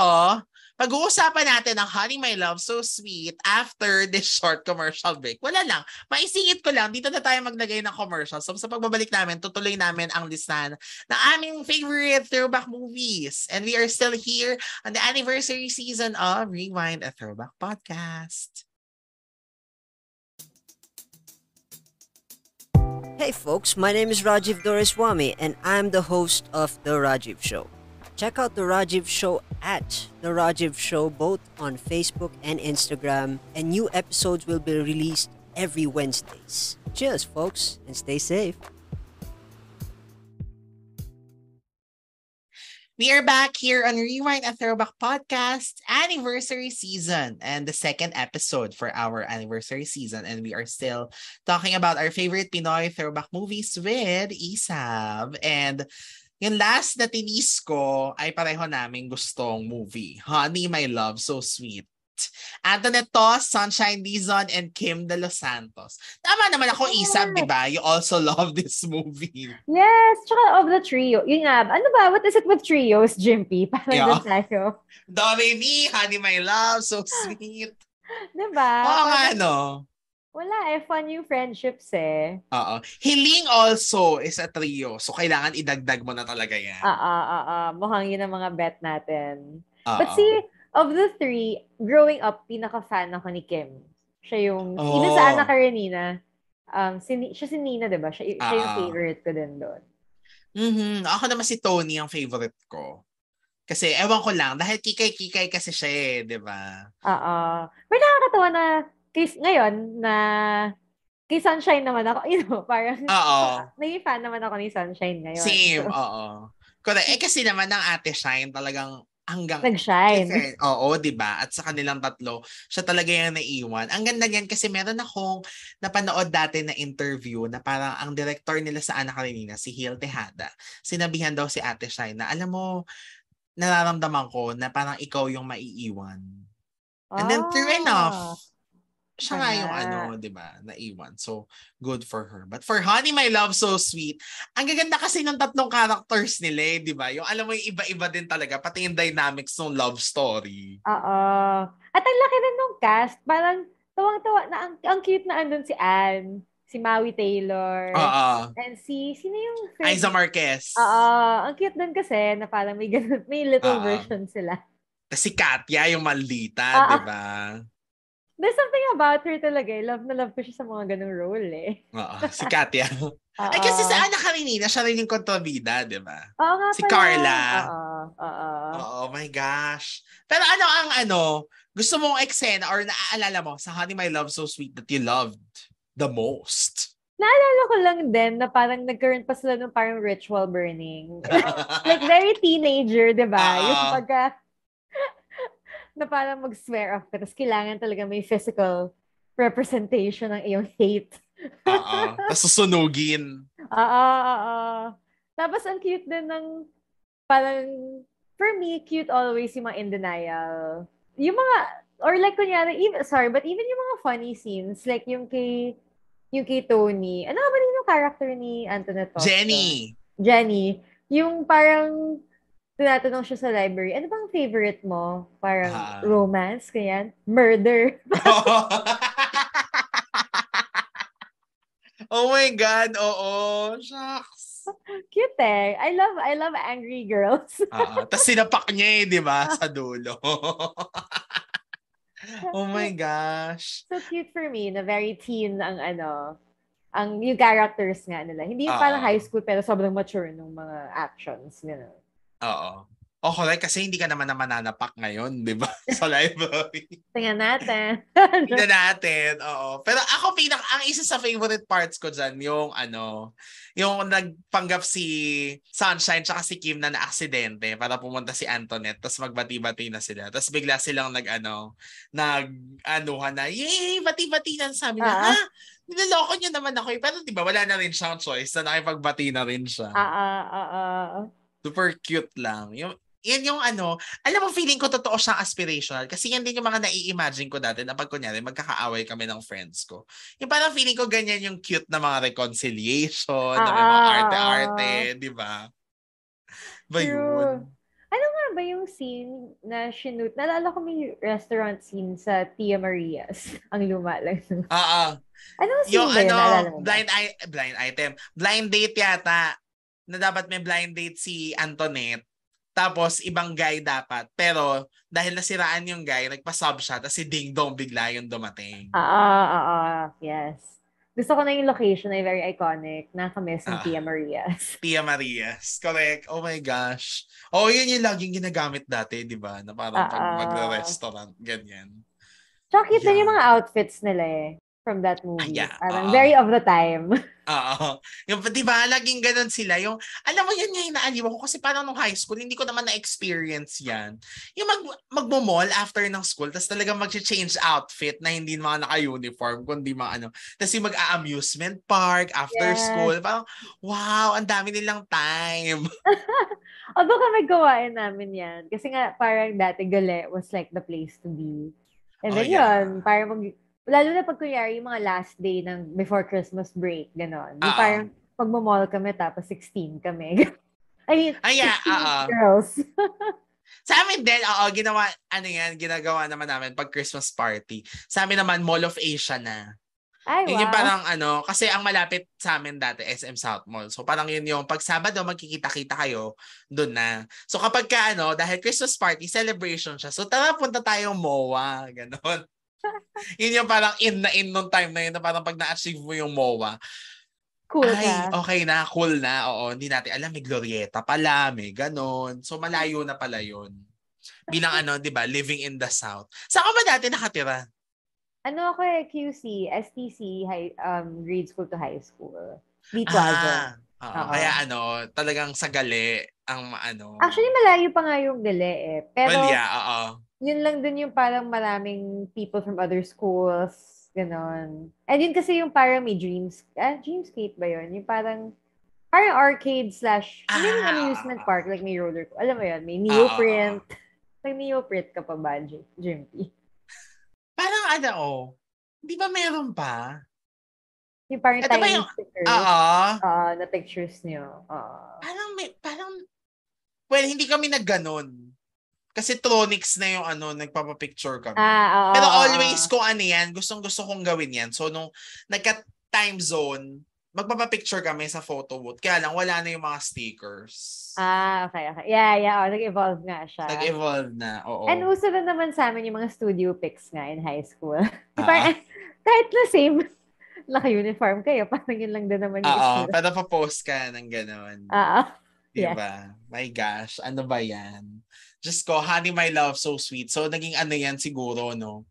pag-uusapan natin ang Honey, My Love, So Sweet after this short commercial break. Wala lang. Maisingit ko lang. Dito na tayo maglagay ng commercial. So, sa pagbabalik namin, tutuloy namin ang listahan ng aming favorite throwback movies. And we are still here on the anniversary season of Rewind, a Throwback Podcast. Hey folks, my name is Rajiv Doreswamy and I'm the host of The Rajiv Show. Check out The Rajiv Show at The Rajiv Show both on Facebook and Instagram, and new episodes will be released every Wednesdays. Cheers, folks, and stay safe. We are back here on Rewind a Throwback Podcast anniversary season and the second episode for our anniversary season. And we are still talking about our favorite Pinoy throwback movies with Isab. And yung last na tinis ko ay pareho naming gustong movie. Honey, My Love, So Sweet. Antoinette Toss, Sunshine Dizon, and Kim De Los Santos. Tama naman ako, Isab, di ba? You also love this movie. Yes, tsaka of the trio. Yun nga, ano ba? What is it with trios, Jimpy? Parang Yeah. doon tayo. Do, Re, Mi, Honey, My Love, So Sweet. Diba? Oo nga, Parang no? wala fun yung friendships eh. Oo. Hiling also is a trio. So, kailangan idagdag mo na talaga yan. Mukhang yun ang mga bet natin. Oo. But see, of the three, growing up, pinaka-fan ako ni Kim. Siya yung, even sa Ana Karenina, siya si Nina, diba? Siya yung favorite ko din doon. Ako naman si Tony ang favorite ko. Kasi, ewan ko lang, dahil kikay-kikay kasi siya eh, diba? Pero nakakatawa na, ngayon, na kay Sunshine naman ako, parang, naging fan naman ako ni Sunshine ngayon. Same, oo. Correct. Kasi naman ng Ate Shine talagang hanggang nag-shine. Oo, 'di ba? At sa kanilang tatlo, siya talaga yung naiwan. Ang ganda niyan kasi meron akong napanood dati na interview na parang ang director nila sa Ana Karenina, si Hil Tejada. Sinabihan daw si Ate Shine na, alam mo, nararamdaman ko na parang ikaw yung maiiwan. And then true enough, siya nga yung 'di ba, naiwan. So, good for her. But for Honey, My Love, So Sweet, ang gaganda kasi ng tatlong characters nila, 'di ba? Yung alam mo yung iba-iba din talaga, pati yung dynamics ng love story. At ang laki din ng cast. Parang tawang-tawa na ang cute na andun si Anne, si Maui Taylor, and sino yung Aiza Marquez. Ang cute din kasi na parang may little version sila. Si Katya, yung maldita, 'di ba? There's something about her talaga. Love na love ko siya sa mga ganung role eh. Si Katya. Ay, kasi sa Ana Karenina, siya rin yung kontrabida, di ba? Oo nga si Carla. Oo. Oh my gosh. Pero ano, gusto mong eksena or naaalala mo sa Honey, My Love, So Sweet that you loved the most? Naalala ko lang din na parang nagkaroon pa sila ng parang ritual burning. Like very teenager, di ba? Yung pagka na parang mag-swear off ka. Tapos kailangan talaga may physical representation ng iyong hate. Tapos susunugin. Tapos ang cute din ng parang, for me, cute always yung mga in denial. Yung mga, or like kunyari, even yung mga funny scenes, like yung kay Tony. Ano ba rin yung character ni Antoinette Tosta? Jenny. Yung parang tinatanong siya sa library, ano bang favorite mo? Parang romance, kanyan? Murder. Oh my God, oo. Shucks. Cute eh. I love angry girls. Tapos sinapak niya di ba? Sa dulo. Oh my gosh. So cute for me, na very teen ang yung characters nga nila. Hindi yung parang high school, pero sobrang mature ng mga actions. Oo. Correct. Kasi hindi ka naman mananapak ngayon, di ba? Sa library. Tingnan natin. Oo. Pero ako ang isa sa favorite parts ko dyan, yung nagpanggap si Sunshine tsaka si Kim na aksidente para pumunta si Antoinette, tapos magbati-bati na sila. Tapos bigla silang nag-anuhan na, yay, bati-bati na. Sabi na, niloloko niya naman ako. Pero di ba, wala na rin siyang choice na nakipagbati na rin siya. Super cute lang. Yan yung alam mo, feeling ko totoo siyang aspirational kasi yan din yung mga nai-imagine ko dati na pag kunyari magkakaaway kami ng friends ko. Yung parang feeling ko ganyan yung cute na mga reconciliation, na may mga arte-arte, di ba? Ba yun? Ano nga ba yung scene na shoot? Naalala ko may restaurant scene sa Tia Maria's. Ang luma lang. Anong scene yung ba yun? Blind date yata. Na dapat may blind date si Antoinette. Tapos, ibang guy dapat. Pero, dahil nasiraan yung guy, nagpa-sub siya. Tapos si Ding Dong bigla yung dumating. Yes. Gusto ko na yung location ay very iconic. Nakamiss ng Ah, Tia Maria's. Tia Maria's. Correct. Oh my gosh. Oh, yun yung laging ginagamit dati, di ba? Na parang pag Ah. magre-restaurant, ganyan. Tsaka cute din yung Yeah. mga outfits nila from that movie. Yeah. Parang Oo. very of the time. Oo. Yung, di ba, laging ganun sila. Yung, alam mo, yun nga yung naaliw ko kasi parang nung high school, hindi ko naman na-experience yan. Yung magmo-mall after ng school, tapos talagang mag-change outfit na hindi mga naka-uniform, kundi mga ano. Tapos yung mag-a-amusement park after Yes. school. Parang, wow, ang dami nilang time. Although kami gawain namin yan. Kasi nga parang dati Gale was like the place to be. And Oh, then yeah. yun, parang lalo na pag kunyari yung mga last day ng before Christmas break, gano'n. Yung Oo. parang magmamall kami tapos 16 kami. I mean, Ay, yeah, 16 oo. girls. Sa amin din, oo, ginagawa naman namin pag Christmas party. Sa amin naman, Mall of Asia na. Ay, Yun yung wow. parang ano, kasi ang malapit sa amin dati, SM South Mall. So parang yun yung pag Sabado, magkikita-kita kayo, doon na. So kapag ka ano, dahil Christmas party, celebration siya. So tara, punta tayong MOA. Ganon. Yun yung parang in na in nung time na yun, na parang pag na-achieve mo yung MOA, Cool ay, ka. okay na, cool na. Oo, hindi natin alam, may Glorieta pala, may ganon. So malayo na pala yun. Bilang ano, di ba, living in the South. Saan ka ba dati nakatira? Ano ako QC, STC, grade school to high school. Lee Plaza. Ah, oo. Oo. Kaya ano, talagang sa gali ang ano. Actually, malayo pa nga yung Gale eh. Well, Pero, yeah, oo. yun lang din yung parang maraming people from other schools, ganon. And yun kasi yung parang may Dreamscape ba yun? Yung parang arcade slash, hindi yung amusement park, like may roller, alam mo yun, may Oo. neoprint. Like neoprint ka pa ba, Jimpy? Parang ano, oh. Di ba meron pa? Yung parang Ito ba tiny yung, stickers, oo. na pictures niyo. Parang, well, hindi kami nagganon. Kasi Tronix na yung ano, nagpapapicture kami. Pero always kung ano yan, gustong-gusto kong gawin yan. So, nung nagka-time zone, magpapapicture kami sa photo booth. Kaya lang, wala na yung mga stickers. Okay. Yeah. Nag-evolve nga siya. Nag-evolve na, oo. And uso na naman sa amin yung mga studio pics nga in high school. Parang, kahit na same naka-uniform kayo, parang yun lang din naman yung itsura. Pero pa-post ka ng gano'n. Yes. Diba? My gosh, ano ba yan? Just ko, Honey My Love, so sweet. So, naging ano yan siguro, no?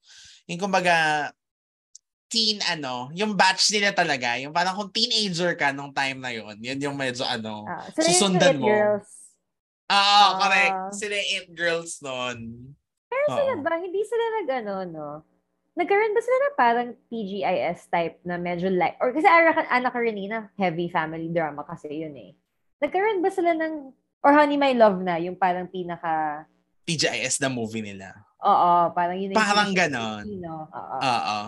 Yung kumbaga, teen yung batch nila talaga, yung parang kung teenager ka nung time na yun, yun yung medyo susundan It mo. Girls. Correct. Sila It Girls nun. Pero sila ba, hindi sila no? Nagkaroon ba sila na parang TGIS type na medyo light? Or kasi Ana Karenina, heavy family drama kasi yun eh. Nagkaroon ba sila ng, or Honey My Love na, yung parang pinaka... TGIS na movie nila. Oo, parang yun yung parang ganon. Oo.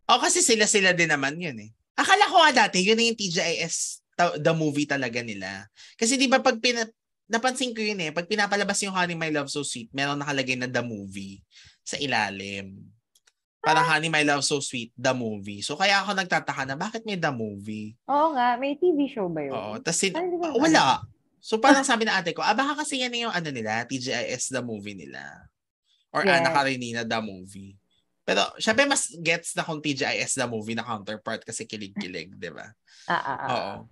Kasi sila din naman yun eh. Akala ko nga dati, yun na yung TGIS, the movie talaga nila. Kasi di ba pag napansin ko yun eh, pag pinapalabas yung Honey My Love So Sweet, meron nakalagay na the movie sa ilalim. Parang Honey My Love So Sweet, the movie. So kaya ako nagtataka na bakit may the movie? Oo nga, may TV show ba yun? Oo, tas wala. So parang sabi na ate ko, baka kasi yan yung ano nila, TGIS the movie nila. Or Ana Karenina the movie. Pero syempre mas gets na kung TGIS the movie na counterpart kasi kilig-kilig, di ba? Oo.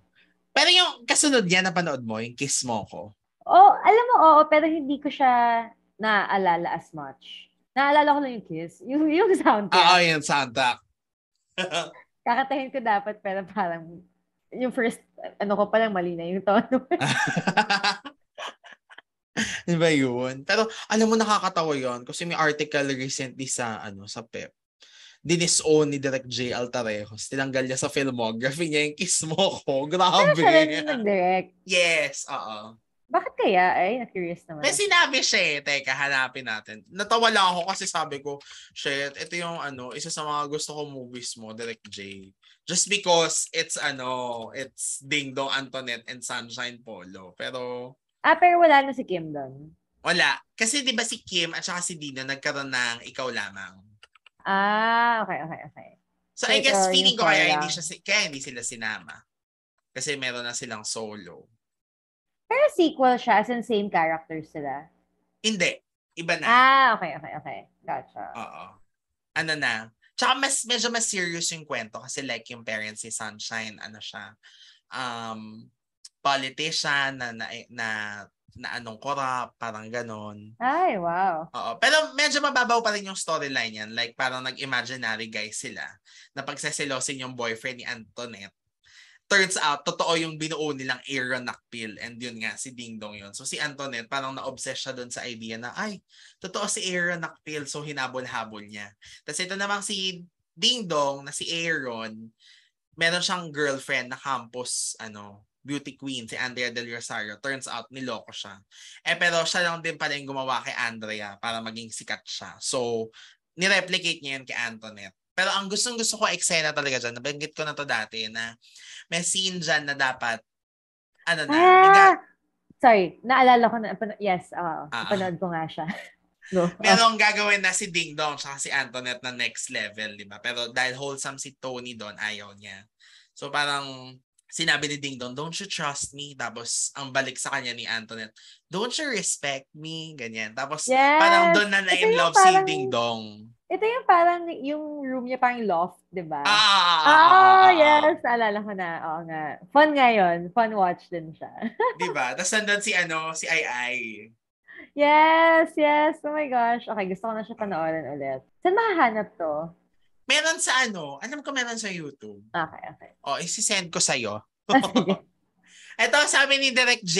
Pero yung kasunod niya napanood mo, yung Kiss Mo Ko. Alam mo, pero hindi ko siya naaalala as much. Naalala ko lang yung Kiss. Yung soundtrack. Yung soundtrack. Kakatahin ko dapat, pero parang yung first, ko palang mali na yung tono. Diba yun? Pero alam mo nakakatawa yun kasi may article recently sa PEP. Dinisown ni Direk J. Altarejos. Tinanggal niya sa filmography niya yung Kiss Mo Ko. Grabe. Pero siya rin nag-direct. Yes, oo. Bakit kaya? Na-curious naman. May sinabi siya eh. Teka, hanapin natin. Natawa lang ako kasi sabi ko, shit, ito yung isa sa mga gusto kong movies mo, Direk J. Just because it's Ding Dong Antoinette and Sunshine Polo. Pero wala na si Kim doon. Wala. Kasi 'di ba si Kim at saka si Dina nagkaroon ng Ikaw Lamang. Okay. So I guess feeling ko kaya hindi sila sinama. Kasi meron na silang solo. Pero sequel siya as in same characters sila? Hindi. Iba na. Okay. Gotcha. Oo. Ano na? Tsaka medyo mas serious yung kwento kasi like yung parents si Sunshine, ano siya, um, politician na anong corrupt, parang ganon. Ay, wow. Oo. Pero medyo mababaw pa rin yung storyline yan. Like parang nag-imaginary guys sila na pagseselosin yung boyfriend ni Antoinette. Turns out, totoo yung binuo nilang Aaron Nakpil and yun nga, si Ding Dong yun. So si Antoinette, parang na-obsess siya dun sa idea na, ay, totoo si Aaron Nakpil, so hinabol-habol niya. Tapos ito namang si Ding Dong na si Aaron, meron siyang girlfriend na campus, beauty queen, si Andrea Del Rosario. Turns out, niloko siya. Pero siya lang din pala yung gumawa kay Andrea para maging sikat siya. So, nireplicate niya yun kay Antoinette. Pero ang gustong-gusto ko eksena talaga dyan, nabanggit ko na to dati, na may scene dyan na dapat, sorry, naalala ko na, yes, napanood ko nga siya. Go. Merong gagawin na si Ding Dong tsaka si Antoinette na next level, di ba? Pero dahil wholesome si Tony doon, ayaw niya. So parang sinabi ni Ding Dong, don't you trust me? Tapos ang balik sa kanya ni Antoinette, don't you respect me? Ganyan. Tapos parang doon na in love si Ding Dong. Ito yung parang yung room niya parang loft, di ba? Yes. Naalala ko na. Oo nga. Fun nga yun. Fun watch din siya. Di ba? Tapos nandun si Ai. Yes. Oh my gosh. Okay, gusto ko na siya panoorin ulit. Saan mahahanap to? Meron sa alam ko meron sa YouTube. Okay. Isi-send ko sa'yo. Ito, sabi ni Direct J.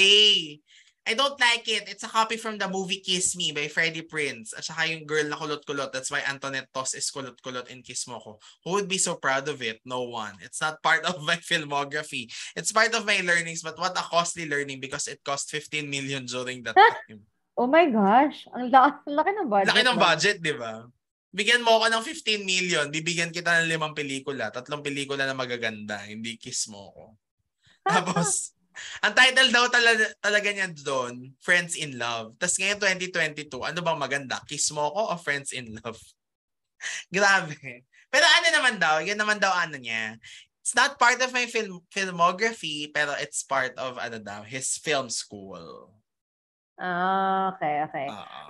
I don't like it. It's a copy from the movie Kiss Me by Freddie Prinze. At saka yung girl na kulot-kulot. That's why Antoinette Toss is kulot-kulot in Kiss Mo Ko. Who would be so proud of it? No one. It's not part of my filmography. It's part of my learnings, but what a costly learning because it cost 15 million during that time. Oh my gosh. Ang laki ng budget. Laki ng budget, di ba? Bigyan mo ako ng 15 million, bibigyan kita ng 5 pelikula, 3 pelikula na magaganda, hindi Kiss Mo Ko. Tapos, ang title daw talaga niya doon, Friends in Love. Tapos ngayon 2022, ano bang maganda? Kiss Mo Ko o Friends in Love? Grabe. Pero yan naman daw niya. It's not part of my filmography, pero it's part of his film school. Okay.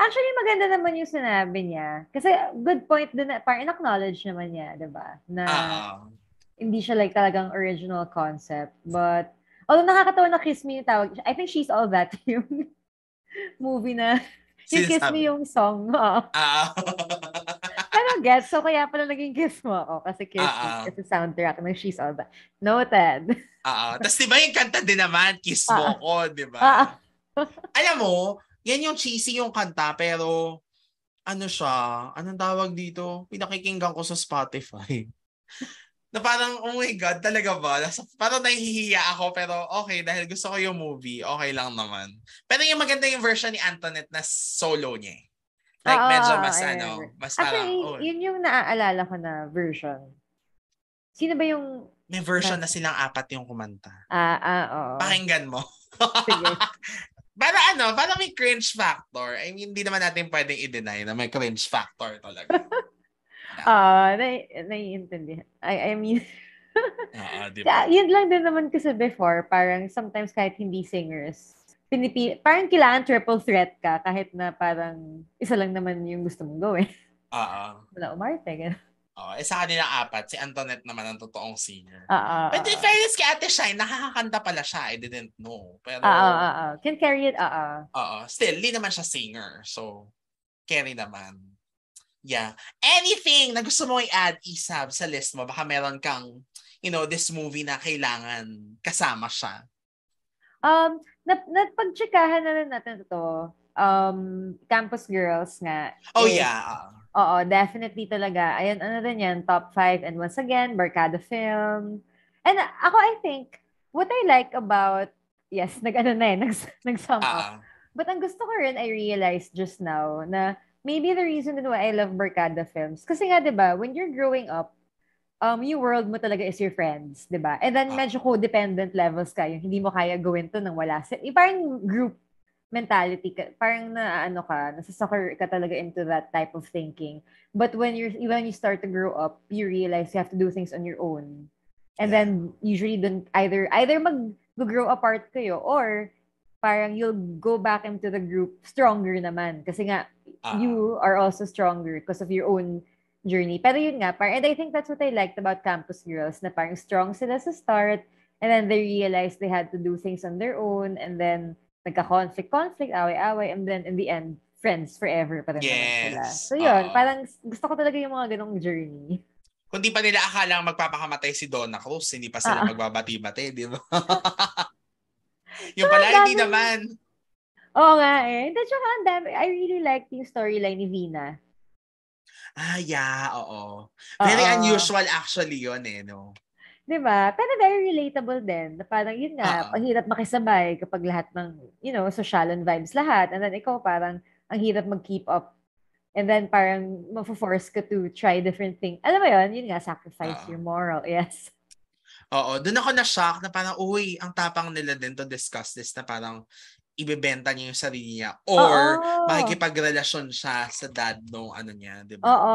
Actually, maganda naman yung sinabi niya. Kasi good point din na parang acknowledge naman niya, 'di ba? Na hindi siya like talagang original concept. But although nakakatawa na Kiss Me yung tawag, I think She's All That yung movie na yung Kiss Me yung song. Pero gets, so kaya pala naging Kiss Mo ako kasi Kiss Me kasi soundtrack ng She's All That. Noted. Tapos diba yung kanta din naman, Kiss Mo Ko, diba? Alam mo, yan yung cheesy yung kanta, pero anong tawag dito? Pinakikinggan ko sa Spotify. Na parang, oh my God, talaga ba? Parang nahihiya ako, pero okay, dahil gusto ko yung movie, okay lang naman. Pero yung maganda yung version ni Antoinette na solo niya. Like, medyo mas actually, parang, yun yung naaalala ko na version. Sino ba yung... May version na silang 4 yung kumanta. Oo. Pakinggan mo. Sige. Para may cringe factor. I mean, hindi naman natin pwedeng i-deny na may cringe factor talaga. Naiintindihan. I mean, diba? Yun lang din naman kasi before, parang sometimes kahit hindi singers, parang kailangan triple threat ka kahit na parang isa lang naman yung gusto mong gawin. Wala umarte, gano'n. Sa kanila 4, si Antoinette naman ang totoong singer. But in fairness kay Ate Shine, nakakakanta pala siya. I didn't know. Pero, can carry it, still, hindi naman siya singer. So, carry naman. Yeah. Anything na gusto mo i-add, Isab, sa list mo? Baka meron kang, this movie na kailangan kasama siya. Napagtsikahan na rin natin ito. Campus Girls nga. Yeah. Oo, definitely talaga. Ayun, din yan, top 5. And once again, Barkada film. And ako, I think, what I like about, yes, nag-sum up. But ang gusto ko rin, I realized just now, na maybe the reason why I love Barkada films, kasi nga, di ba, when you're growing up, yung world mo talaga is your friends, di ba? And then medyo codependent levels ka, yung hindi mo kaya gawin to nang wala. Parang group mentality ka, parang nasasucker ka talaga into that type of thinking. But when you start to grow up, you realize you have to do things on your own. And then usually either mag-grow apart kayo or parang you'll go back into the group stronger naman kasi nga you are also stronger because of your own journey. Pero yun nga, parang, and I think that's what I liked about Campus Girls, na parang strong sila sa start, and then they realized they had to do things on their own, and then nagka-conflict, away-away, and then in the end, friends forever pa rin naman sila. Yes. So yun, Oo. parang gusto ko talaga yung mga ganong journey. Kung di pa nila akala magpapakamatay si Donna Cruz, hindi pa sila magbabati-bati, di ba? Yung pala, hindi naman. Oo nga eh. And tsaka ang dami, I really liked yung storyline ni Vina. Yeah, oo. Very unusual actually yun eh, no? Diba? Pero very relatable din. Na parang yun nga, Oo. ang hirap makisabay kapag lahat ng, social vibes lahat. And then ikaw parang, ang hirap mag-keep up. And then parang mafo-force ka to try different things. Alam mo yun? Yun nga, sacrifice your moral. Yes. Oo. Doon ako na-shock na parang, uy, ang tapang nila din to discuss this na parang ibebenta niya yung sarili niya or makikipagrelasyon siya sa dad nung ano niya, di ba? Oo,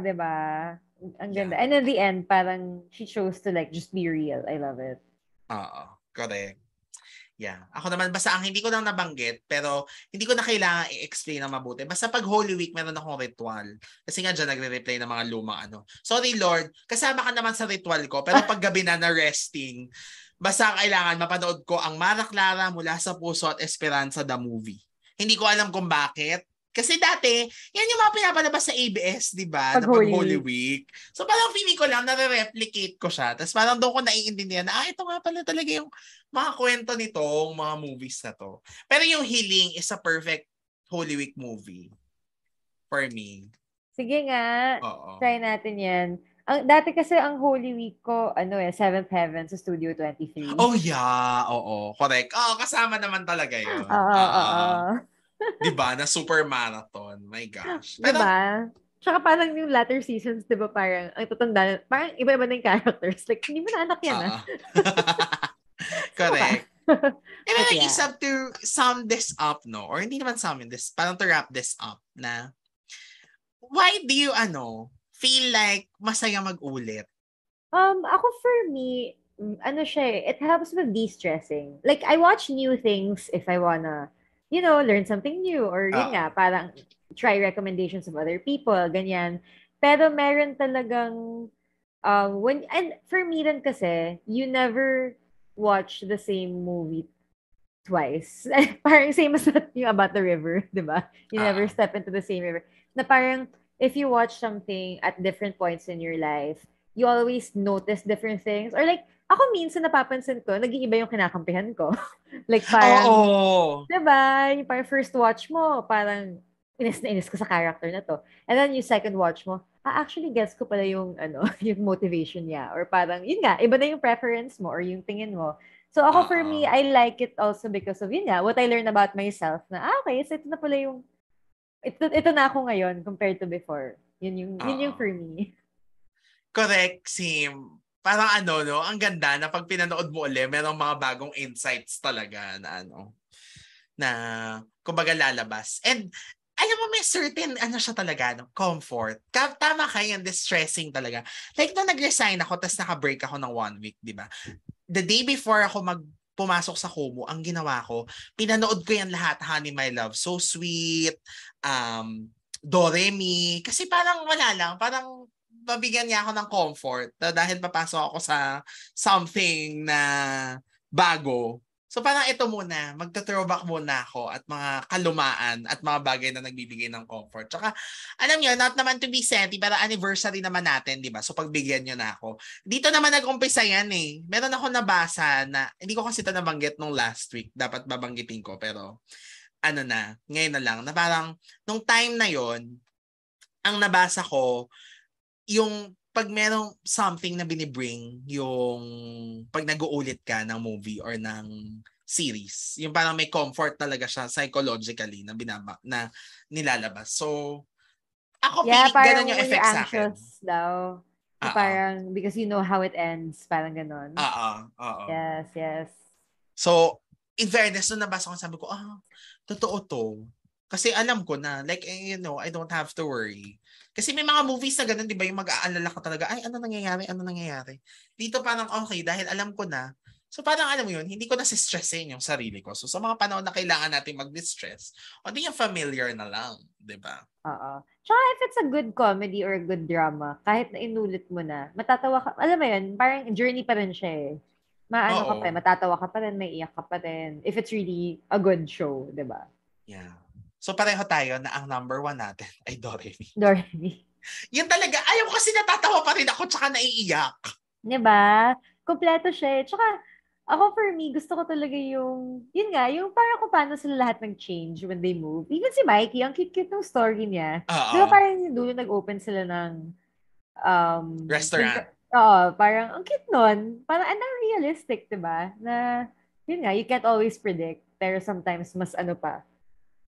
di ba? Ang ganda. And in the end, parang she chose to like just be real. I love it. Oo, correct. Yeah. Ako naman, basta ang hindi ko lang nabanggit, pero hindi ko na kailangan i-explain ng mabuti. Basta pag Holy Week, meron akong ritual. Kasi nga dyan, nagre-replay ng mga lumang ano. Sorry, Lord, kasama ka naman sa ritual ko, pero pag gabi na resting, basta kailangan mapanood ko ang Mara Clara Mula sa Puso at Esperanza the movie. Hindi ko alam kung bakit. Kasi dati, yan yung mga pinapalabas sa ABS, di ba? Pag Holy Week. So parang feeling ko lang, nare-replicate ko siya. Tapos parang doon ko naiintindihan na, ito nga pala talaga yung mga kwento nitong mga movies na to. Pero yung Healing is a perfect Holy Week movie. For me. Sige nga. Oo. Try natin yan. Dati kasi ang Holy Week ko, Seventh Heaven sa Studio 23. Oh yeah, oo. Correct. Kasama naman talaga yun. Oo. Diba? Na super marathon. My gosh. Pero, diba? Tsaka parang yung latter seasons, diba parang, ang tatanda, parang iba-iba na yung characters. Like, hindi mo na anak yan, Correct. And then yeah. it's up to sum this up, no? Or hindi naman sum this, parang to wrap this up na, why do you, feel like masaya mag-ulit? Ako for me, it helps with de-stressing. Like, I watch new things if I wanna, learn something new. Or yun nga, parang try recommendations of other people, ganyan. Pero meron talagang, and for me rin kasi, you never watch the same movie twice. Parang same as yung About the River, di ba? You never step into the same river. Na parang, if you watch something at different points in your life, you always notice different things. Or like, ako minsan napapansin ko, nag-iiba yung kinakampihan ko. Like parang, diba? Yung parang first watch mo, parang inis na inis ka sa character na to. And then yung second watch mo, actually gets ko pala yung, yung motivation niya. Or parang, yun nga, iba na yung preference mo or yung tingin mo. So ako for me, I like it also because of, yun nga, what I learned about myself na, okay, so ito na pala yung, ito na ako ngayon compared to before. Yun yung for me. Correct, Sim. Parang no? Ang ganda na pag pinanood mo ulit, merong mga bagong insights talaga na na kumbaga lalabas. And alam mo, may certain siya talaga, comfort. Tama ka yan, distressing talaga. Like, nung nag-resign ako, tapos naka-break ako ng 1 week, di ba? The day before ako pumasok sa Kumu, ang ginawa ko, pinanood ko yan lahat, Honey My Love, So Sweet, Doremi, kasi parang wala lang, parang mabigyan niya ako ng comfort dahil papasok ako sa something na bago. So parang ito muna, magta-throwback muna ako at mga kalumaan at mga bagay na nagbibigay ng comfort. Tsaka, alam niyo, not naman to be senti, pero anniversary naman natin, di ba? So pagbigyan niyo na ako. Dito naman nag-umpisa yan eh. Meron ako nabasa na, hindi ko kasi ito nabanggit nung last week, dapat babanggitin ko, pero ngayon na lang, na parang, nung time na yon, ang nabasa ko, yung pag merong something na binibring, yung pag nag-uulit ka ng movie or ng series, yung parang may comfort talaga siya psychologically na nilalabas. So, ako feeling ganun yung effect sa akin. Daw. So, parang because you know how it ends, parang ganun. Oo. Yes. So, in fairness, nung nabasa ko, sabi ko, totoo to. Kasi alam ko na, like, I don't have to worry. Kasi may mga movies na ganun, di ba, yung mag-aalala ka talaga, ano nangyayari? Dito parang okay, dahil alam ko na, So parang alam mo yun, hindi ko nasi-stressin yung sarili ko. So sa mga panahon na kailangan natin mag-distress, o di yung familiar na lang, di ba? Oo. Tsaka if it's a good comedy or a good drama, kahit na inulit mo na, matatawa ka. Alam mo yun, parang journey pa rin siya eh. Maano ka pa rin, Oo. matatawa ka pa rin, may iyak ka pa rin. If it's really a good show, di ba? Yeah. So pareho tayo na ang number 1 natin ay Doremi. Doremi. Yun talaga, ayaw kasi natatawa pa rin ako tsaka naiiyak. Di ba? Kompleto siya eh. Tsaka, ako for me, gusto ko talaga yung, yun nga, yung parang kung paano sila lahat nag-change when they move. Even si Mikey, ang cute-cute ng story niya. Di ba Oo. parang yung dulo nag-open sila ng Restaurant. Oo, parang ang cute nun. Parang unrealistic, di ba? Na, yun nga, you can't always predict. Pero sometimes mas ano pa.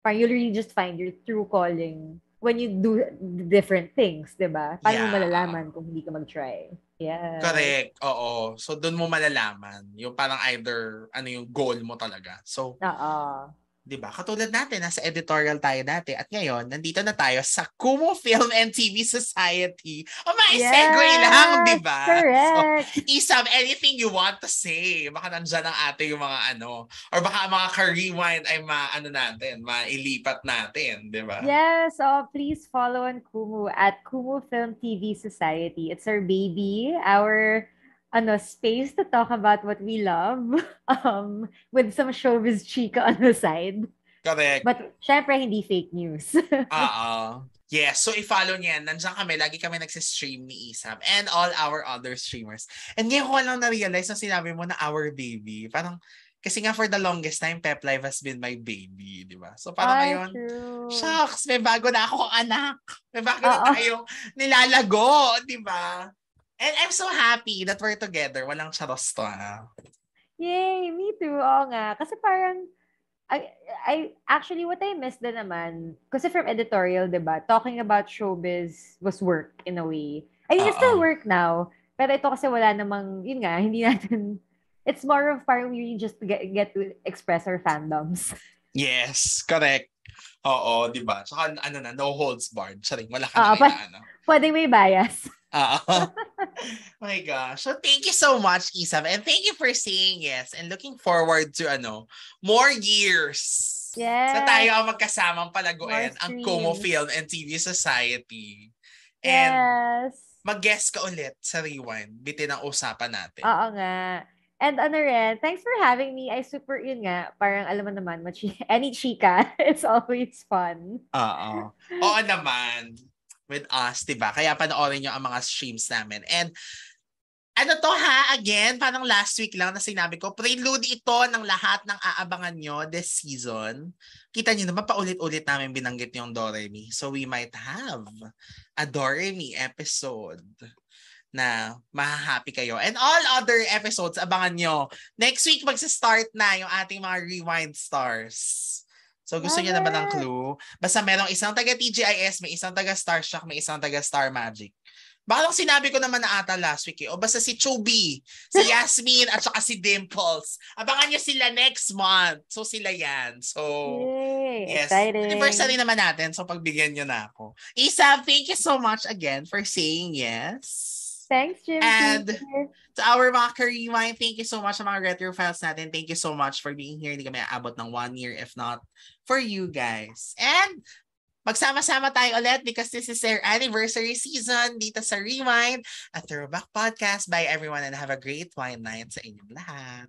Parang you'll really just find your true calling when you do different things, di ba? Paano mo Yeah. malalaman kung hindi ka mag-try? Yeah. Correct. Oo. So doon mo malalaman. Yung parang either ano yung goal mo talaga. So, Oo. 'di ba? Katulad natin, nasa editorial tayo dati at ngayon nandito na tayo sa Kumu Film and TV Society. O may segue lang, 'di ba? Correct. So, Isam, anything you want to say? Baka nandiyan ang ate yung mga ano, or baka ang mga ka-rewind ay mailipat natin, 'di ba? Yes, please follow on Kumu at Kumu Film TV Society. It's our baby, our space to talk about what we love with some showbiz chica on the side. Correct. But syempre, hindi fake news. Yes, so i-follow niya. Nandiyan kami, lagi kami nagsistream ni Isam and all our other streamers. And ngayon ko lang na-realize na sinabi mo na our baby. Parang, kasi nga for the longest time, Pep Live has been my baby, di ba? So parang ngayon, true. shucks, may bago na akong anak. May bago na tayong nilalago, di ba? And I'm so happy that we're together. Walang charos to. Yay, me too. Oo nga. Kasi parang, I actually, what I missed din naman, kasi from editorial, diba, talking about showbiz was work in a way. I mean, it's still work now. Pero ito kasi wala namang, yun nga, hindi natin, it's more of parang we really just get to express our fandoms. Yes, correct. Oo, di ba? Saka no holds barred. Saring, wala ka na Pwede may bias. Oh my gosh. So thank you so much, Isam. And thank you for saying yes. And looking forward to more years. Yes. So tayo ang magkasamang palaguin ang Kumu Film and TV Society. And mag-guest ka ulit sa Rewind. Bitin ang usapan natin. Oo nga. And rin, thanks for having me. I super, yun nga, parang alam mo naman, any chika, it's always fun. Oo naman. With us, diba? Kaya panoorin nyo ang mga streams namin. And again, parang last week lang na sinabi ko, prelude ito ng lahat ng aabangan nyo this season. Kita nyo naman, paulit-ulit namin binanggit yung Doremi. So we might have a Doremi episode na mahahappy kayo. And all other episodes, abangan nyo. Next week, magsa-start na yung ating mga Rewind Stars. So gusto niyo naman ng clue? Basta merong isang taga TGIS, may isang taga Starstruck, may isang taga Star Magic. Baka lang sinabi ko naman na ata last week O basta si Chubby, si Yasmin, at saka si Dimples. Abangan niyo sila next month. So sila yan. So, yes. Exciting. Anniversary naman natin. So pagbigyan niyo na ako. Isa, thank you so much again for saying yes. Thanks, Jim. And to our mga ka-rewind, thank you so much sa mga retro files natin. Thank you so much for being here. Hindi kami aabot ng 1 year if not for you guys. And magsama-sama tayo ulit because this is our anniversary season dito sa Rewind, a throwback podcast. Bye everyone and have a great wine night sa inyong lahat.